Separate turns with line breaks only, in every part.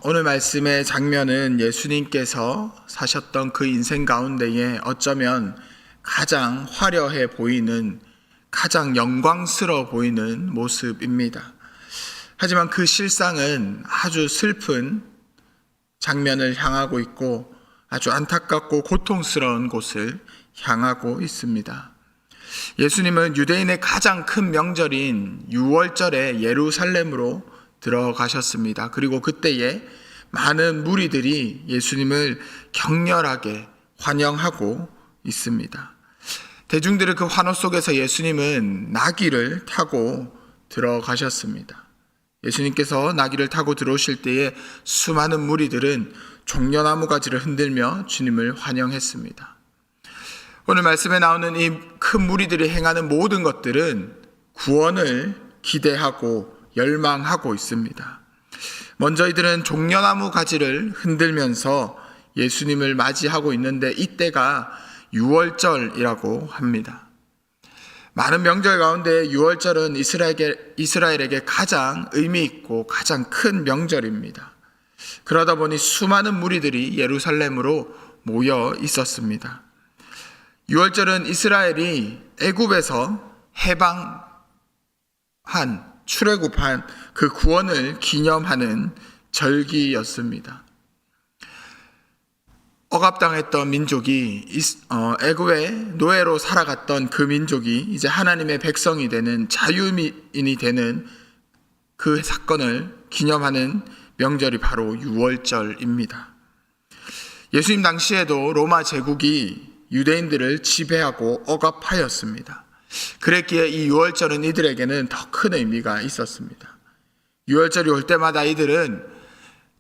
오늘 말씀의 장면은 예수님께서 사셨던 그 인생 가운데에 어쩌면 가장 화려해 보이는, 가장 영광스러워 보이는 모습입니다. 하지만 그 실상은 아주 슬픈 장면을 향하고 있고 아주 안타깝고 고통스러운 곳을 향하고 있습니다. 예수님은 유대인의 가장 큰 명절인 유월절에 예루살렘으로 들어가셨습니다. 그리고 그때에 많은 무리들이 예수님을 격렬하게 환영하고 있습니다. 대중들의 그 환호 속에서 예수님은 나귀를 타고 들어가셨습니다. 예수님께서 나귀를 타고 들어오실 때에 수많은 무리들은 종려나무 가지를 흔들며 주님을 환영했습니다. 오늘 말씀에 나오는 이 큰 무리들이 행하는 모든 것들은 구원을 기대하고 열망하고 있습니다. 먼저 이들은 종려나무 가지를 흔들면서 예수님을 맞이하고 있는데 이때가 유월절이라고 합니다. 많은 명절 가운데 유월절은 이스라엘에게 가장 의미 있고 가장 큰 명절입니다. 그러다 보니 수많은 무리들이 예루살렘으로 모여 있었습니다. 유월절은 이스라엘이 애굽에서 출애굽한 그 구원을 기념하는 절기였습니다. 억압당했던 민족이 애굽의 노예로 살아갔던 그 민족이 이제 하나님의 백성이 되는 자유민이 되는 그 사건을 기념하는 명절이 바로 유월절입니다. 예수님 당시에도 로마 제국이 유대인들을 지배하고 억압하였습니다. 그랬기에 이 유월절은 이들에게는 더 큰 의미가 있었습니다. 유월절이 올 때마다 이들은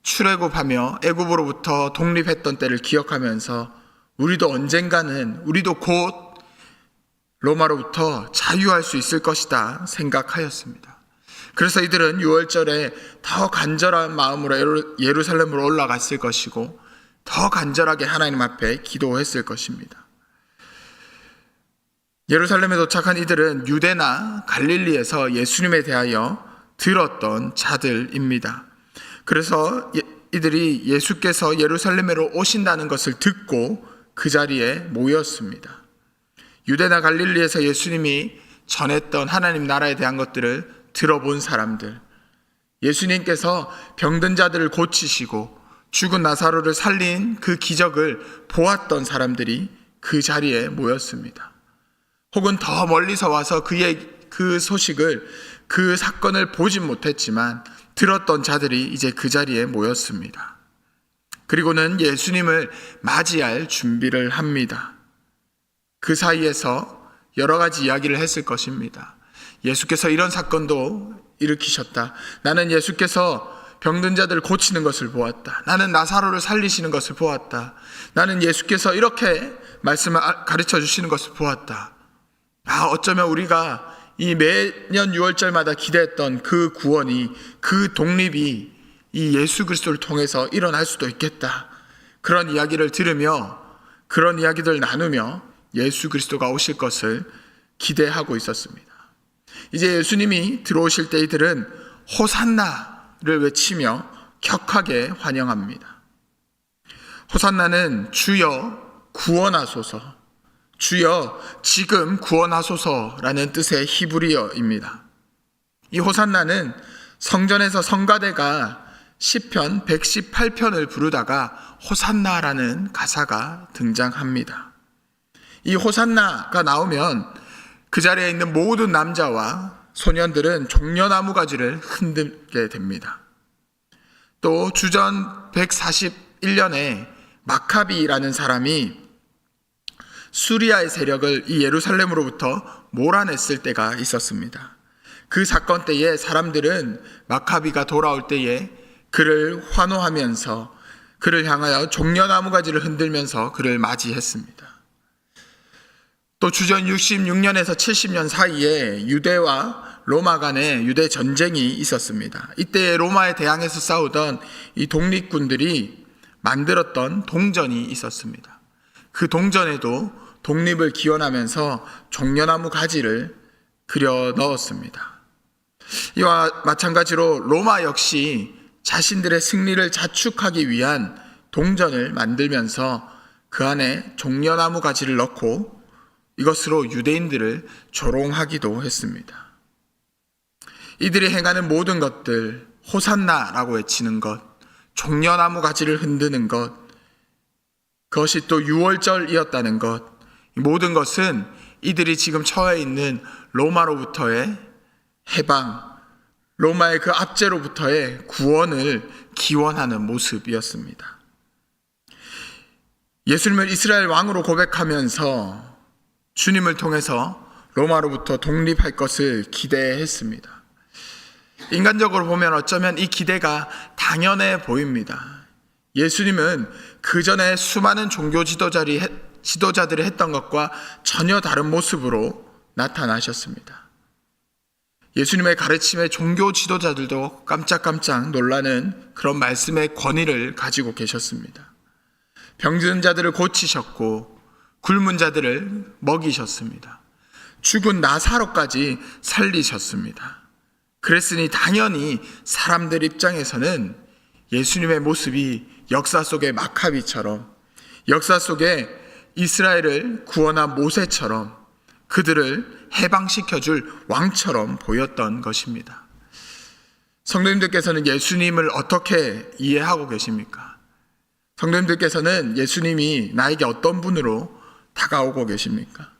출애굽하며 애굽으로부터 독립했던 때를 기억하면서 우리도 언젠가는, 우리도 곧 로마로부터 자유할 수 있을 것이다 생각하였습니다. 그래서 이들은 유월절에 더 간절한 마음으로 예루살렘으로 올라갔을 것이고 더 간절하게 하나님 앞에 기도했을 것입니다. 예루살렘에 도착한 이들은 유대나 갈릴리에서 예수님에 대하여 들었던 자들입니다. 그래서 이들이 예수께서 예루살렘으로 오신다는 것을 듣고 그 자리에 모였습니다. 유대나 갈릴리에서 예수님이 전했던 하나님 나라에 대한 것들을 들어본 사람들, 예수님께서 병든 자들을 고치시고 죽은 나사로를 살린 그 기적을 보았던 사람들이 그 자리에 모였습니다. 혹은 더 멀리서 와서 그 소식을, 그 사건을 보진 못했지만 들었던 자들이 이제 그 자리에 모였습니다. 그리고는 예수님을 맞이할 준비를 합니다. 그 사이에서 여러 가지 이야기를 했을 것입니다. 예수께서 이런 사건도 일으키셨다. 나는 예수께서 병든 자들을 고치는 것을 보았다. 나는 나사로를 살리시는 것을 보았다. 나는 예수께서 이렇게 말씀을 가르쳐 주시는 것을 보았다. 어쩌면 우리가 이 매년 유월절마다 기대했던 그 구원이, 그 독립이 이 예수 그리스도를 통해서 일어날 수도 있겠다. 그런 이야기를 들으며, 그런 이야기들을 나누며 예수 그리스도가 오실 것을 기대하고 있었습니다. 이제 예수님이 들어오실 때 이들은 호산나를 외치며 격하게 환영합니다. 호산나는 주여 구원하소서, 주여 지금 구원하소서라는 뜻의 히브리어입니다. 이 호산나는 성전에서 성가대가 시편 118편을 부르다가 호산나라는 가사가 등장합니다. 이 호산나가 나오면 그 자리에 있는 모든 남자와 소년들은 종려나무 가지를 흔들게 됩니다. 또 주전 141년에 마카비라는 사람이 수리아의 세력을 이 예루살렘으로부터 몰아냈을 때가 있었습니다. 그 사건 때에 사람들은 마카비가 돌아올 때에 그를 환호하면서 그를 향하여 종려나무 가지를 흔들면서 그를 맞이했습니다. 또 주전 66년에서 70년 사이에 유대와 로마 간의 유대 전쟁이 있었습니다. 이때 로마에 대항해서 싸우던 이 독립군들이 만들었던 동전이 있었습니다. 그 동전에도 독립을 기원하면서 종려나무 가지를 그려 넣었습니다. 이와 마찬가지로 로마 역시 자신들의 승리를 자축하기 위한 동전을 만들면서 그 안에 종려나무 가지를 넣고 이것으로 유대인들을 조롱하기도 했습니다. 이들이 행하는 모든 것들, 호산나라고 외치는 것, 종려나무 가지를 흔드는 것, 그것이 또 유월절이었다는 것, 모든 것은 이들이 지금 처해 있는 로마로부터의 해방, 로마의 그 압제로부터의 구원을 기원하는 모습이었습니다. 예수님을 이스라엘 왕으로 고백하면서 주님을 통해서 로마로부터 독립할 것을 기대했습니다. 인간적으로 보면 어쩌면 이 기대가 당연해 보입니다. 예수님은 그 전에 수많은 종교 지도자들이 했던 것과 전혀 다른 모습으로 나타나셨습니다. 예수님의 가르침에 종교 지도자들도 깜짝깜짝 놀라는 그런 말씀의 권위를 가지고 계셨습니다. 병든 자들을 고치셨고 굶은 자들을 먹이셨습니다. 죽은 나사로까지 살리셨습니다. 그랬으니 당연히 사람들 입장에서는 예수님의 모습이 역사 속의 마카비처럼, 역사 속에 이스라엘을 구원한 모세처럼 그들을 해방시켜줄 왕처럼 보였던 것입니다. 성도님들께서는 예수님을 어떻게 이해하고 계십니까? 성도님들께서는 예수님이 나에게 어떤 분으로 다가오고 계십니까?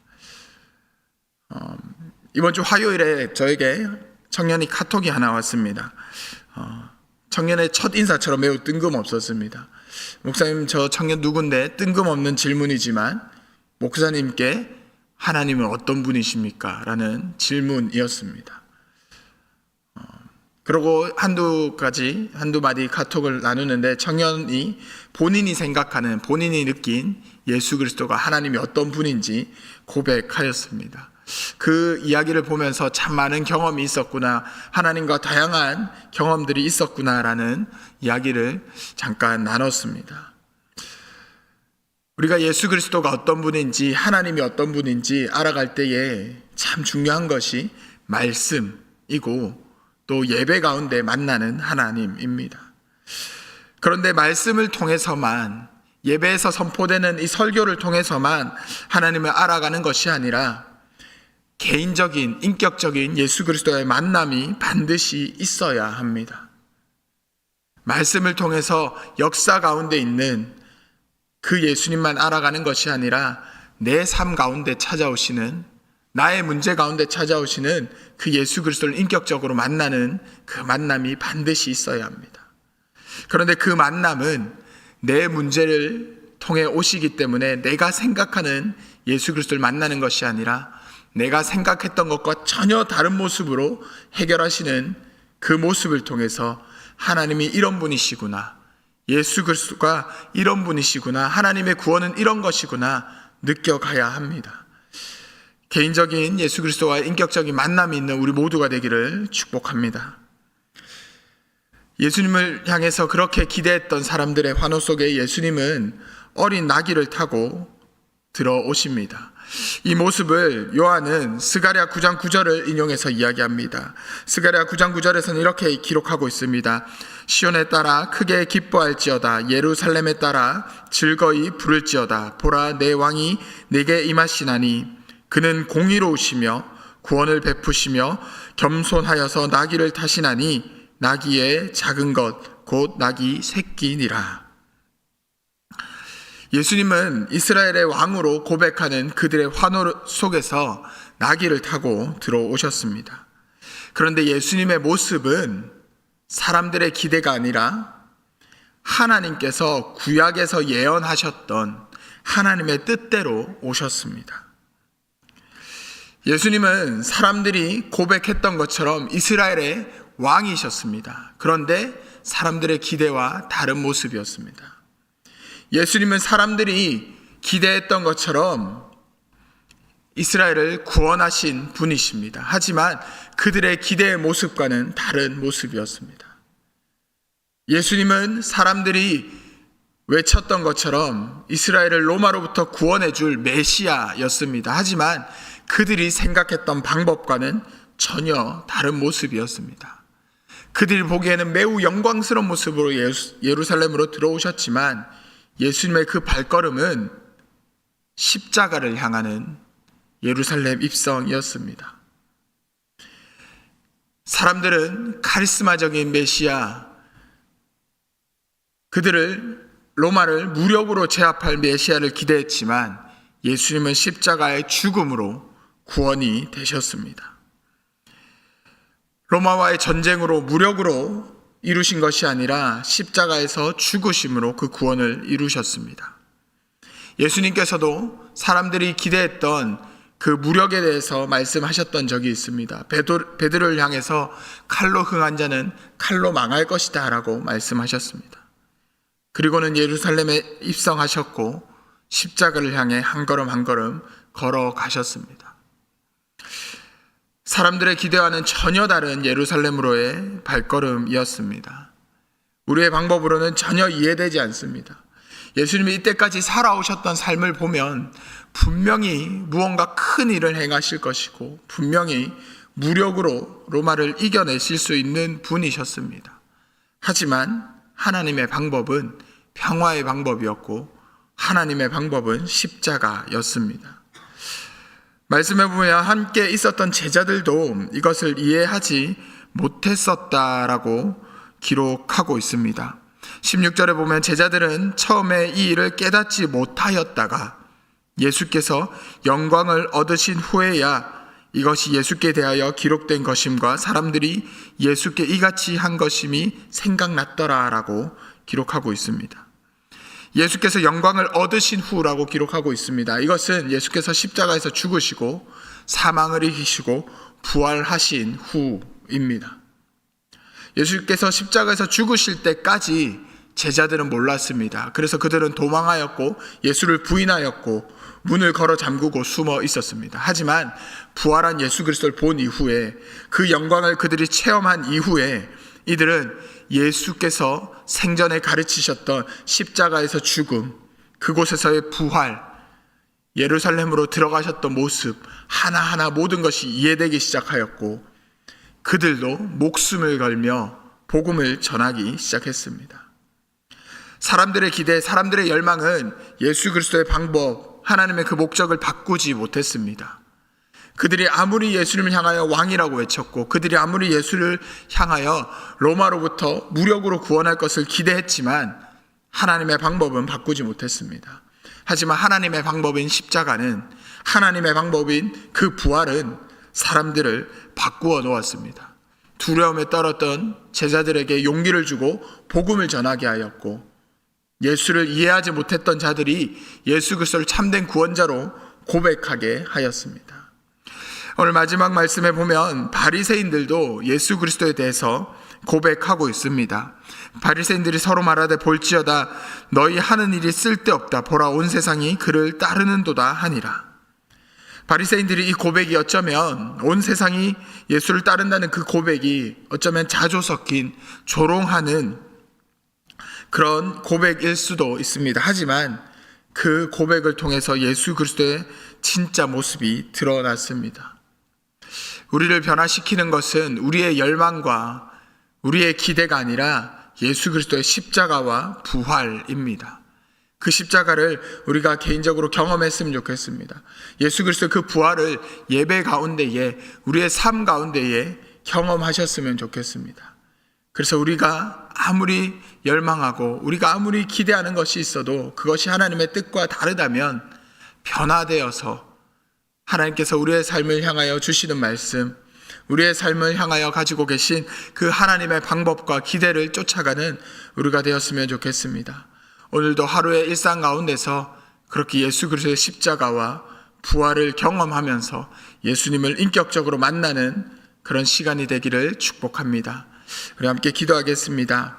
이번 주 화요일에 저에게 청년이 카톡이 하나 왔습니다. 청년의 첫 인사처럼 매우 뜬금없었습니다. 목사님, 저 청년 누군데? 뜬금없는 질문이지만 목사님께 하나님은 어떤 분이십니까? 라는 질문이었습니다. 그리고 한두 마디 카톡을 나누는데 청년이 본인이 생각하는, 본인이 느낀 예수 그리스도가 하나님이 어떤 분인지 고백하였습니다. 그 이야기를 보면서 참 많은 경험이 있었구나, 하나님과 다양한 경험들이 있었구나라는 이야기를 잠깐 나눴습니다. 우리가 예수 그리스도가 어떤 분인지, 하나님이 어떤 분인지 알아갈 때에 참 중요한 것이 말씀이고 또 예배 가운데 만나는 하나님입니다. 그런데 말씀을 통해서만, 예배에서 선포되는 이 설교를 통해서만 하나님을 알아가는 것이 아니라 개인적인, 인격적인 예수 그리스도의 만남이 반드시 있어야 합니다. 말씀을 통해서 역사 가운데 있는 그 예수님만 알아가는 것이 아니라 내 삶 가운데 찾아오시는, 나의 문제 가운데 찾아오시는 그 예수 그리스도를 인격적으로 만나는 그 만남이 반드시 있어야 합니다. 그런데 그 만남은 내 문제를 통해 오시기 때문에 내가 생각하는 예수 그리스도를 만나는 것이 아니라 내가 생각했던 것과 전혀 다른 모습으로 해결하시는 그 모습을 통해서 하나님이 이런 분이시구나, 예수 그리스도가 이런 분이시구나, 하나님의 구원은 이런 것이구나 느껴가야 합니다. 개인적인 예수 그리스도와의 인격적인 만남이 있는 우리 모두가 되기를 축복합니다. 예수님을 향해서 그렇게 기대했던 사람들의 환호 속에 예수님은 어린 나귀를 타고 들어오십니다. 이 모습을 요한은 스가랴 9장 9절을 인용해서 이야기합니다. 스가랴 9장 9절에서는 이렇게 기록하고 있습니다. 시온에 따라 크게 기뻐할지어다, 예루살렘에 따라 즐거이 부를지어다. 보라, 내 왕이 내게 임하시나니 그는 공의로우시며 구원을 베푸시며 겸손하여서 나귀를 타시나니 나귀의 작은 것 곧 나귀 새끼니라. 예수님은 이스라엘의 왕으로 고백하는 그들의 환호 속에서 나귀를 타고 들어오셨습니다. 그런데 예수님의 모습은 사람들의 기대가 아니라 하나님께서 구약에서 예언하셨던 하나님의 뜻대로 오셨습니다. 예수님은 사람들이 고백했던 것처럼 이스라엘의 왕이셨습니다. 그런데 사람들의 기대와 다른 모습이었습니다. 예수님은 사람들이 기대했던 것처럼 이스라엘을 구원하신 분이십니다. 하지만 그들의 기대의 모습과는 다른 모습이었습니다. 예수님은 사람들이 외쳤던 것처럼 이스라엘을 로마로부터 구원해 줄 메시아였습니다. 하지만 그들이 생각했던 방법과는 전혀 다른 모습이었습니다. 그들이 보기에는 매우 영광스러운 모습으로 예루살렘으로 들어오셨지만 예수님의 그 발걸음은 십자가를 향하는 예루살렘 입성이었습니다. 사람들은 카리스마적인 메시아, 그들을 로마를 무력으로 제압할 메시아를 기대했지만 예수님은 십자가의 죽음으로 구원이 되셨습니다. 로마와의 전쟁으로 무력으로 이루신 것이 아니라 십자가에서 죽으심으로 그 구원을 이루셨습니다. 예수님께서도 사람들이 기대했던 그 무력에 대해서 말씀하셨던 적이 있습니다. 베드로를 향해서 칼로 흥한 자는 칼로 망할 것이다 라고 말씀하셨습니다. 그리고는 예루살렘에 입성하셨고 십자가를 향해 한 걸음 한 걸음 걸어가셨습니다. 사람들의 기대와는 전혀 다른 예루살렘으로의 발걸음이었습니다. 우리의 방법으로는 전혀 이해되지 않습니다. 예수님이 이때까지 살아오셨던 삶을 보면 분명히 무언가 큰 일을 행하실 것이고 분명히 무력으로 로마를 이겨내실 수 있는 분이셨습니다. 하지만 하나님의 방법은 평화의 방법이었고 하나님의 방법은 십자가였습니다. 말씀해 보면 함께 있었던 제자들도 이것을 이해하지 못했었다라고 기록하고 있습니다. 16절에 보면 제자들은 처음에 이 일을 깨닫지 못하였다가 예수께서 영광을 얻으신 후에야 이것이 예수께 대하여 기록된 것임과 사람들이 예수께 이같이 한 것임이 생각났더라라고 기록하고 있습니다. 예수께서 영광을 얻으신 후라고 기록하고 있습니다. 이것은 예수께서 십자가에서 죽으시고 사망을 이기시고 부활하신 후입니다. 예수께서 십자가에서 죽으실 때까지 제자들은 몰랐습니다. 그래서 그들은 도망하였고 예수를 부인하였고 문을 걸어 잠그고 숨어 있었습니다. 하지만 부활한 예수 그리스도를 본 이후에 그 영광을 그들이 체험한 이후에 이들은 예수께서 생전에 가르치셨던 십자가에서 죽음, 그곳에서의 부활, 예루살렘으로 들어가셨던 모습 하나하나 모든 것이 이해되기 시작하였고 그들도 목숨을 걸며 복음을 전하기 시작했습니다. 사람들의 기대, 사람들의 열망은 예수 그리스도의 방법, 하나님의 그 목적을 바꾸지 못했습니다. 그들이 아무리 예수님을 향하여 왕이라고 외쳤고 그들이 아무리 예수를 향하여 로마로부터 무력으로 구원할 것을 기대했지만 하나님의 방법은 바꾸지 못했습니다. 하지만 하나님의 방법인 십자가는, 하나님의 방법인 그 부활은 사람들을 바꾸어 놓았습니다. 두려움에 떨었던 제자들에게 용기를 주고 복음을 전하게 하였고 예수를 이해하지 못했던 자들이 예수 그리스도를 참된 구원자로 고백하게 하였습니다. 오늘 마지막 말씀에 보면 바리새인들도 예수 그리스도에 대해서 고백하고 있습니다. 바리새인들이 서로 말하되 볼지어다 너희 하는 일이 쓸데없다. 보라 온 세상이 그를 따르는도다 하니라. 바리새인들이 이 고백이 어쩌면 온 세상이 예수를 따른다는 그 고백이 어쩌면 자조 섞인 조롱하는 그런 고백일 수도 있습니다. 하지만 그 고백을 통해서 예수 그리스도의 진짜 모습이 드러났습니다. 우리를 변화시키는 것은 우리의 열망과 우리의 기대가 아니라 예수 그리스도의 십자가와 부활입니다. 그 십자가를 우리가 개인적으로 경험했으면 좋겠습니다. 예수 그리스도의 그 부활을 예배 가운데에, 우리의 삶 가운데에 경험하셨으면 좋겠습니다. 그래서 우리가 아무리 열망하고 우리가 아무리 기대하는 것이 있어도 그것이 하나님의 뜻과 다르다면 변화되어서 하나님께서 우리의 삶을 향하여 주시는 말씀, 우리의 삶을 향하여 가지고 계신 그 하나님의 방법과 기대를 쫓아가는 우리가 되었으면 좋겠습니다. 오늘도 하루의 일상 가운데서 그렇게 예수 그리스도의 십자가와 부활을 경험하면서 예수님을 인격적으로 만나는 그런 시간이 되기를 축복합니다. 우리 함께 기도하겠습니다.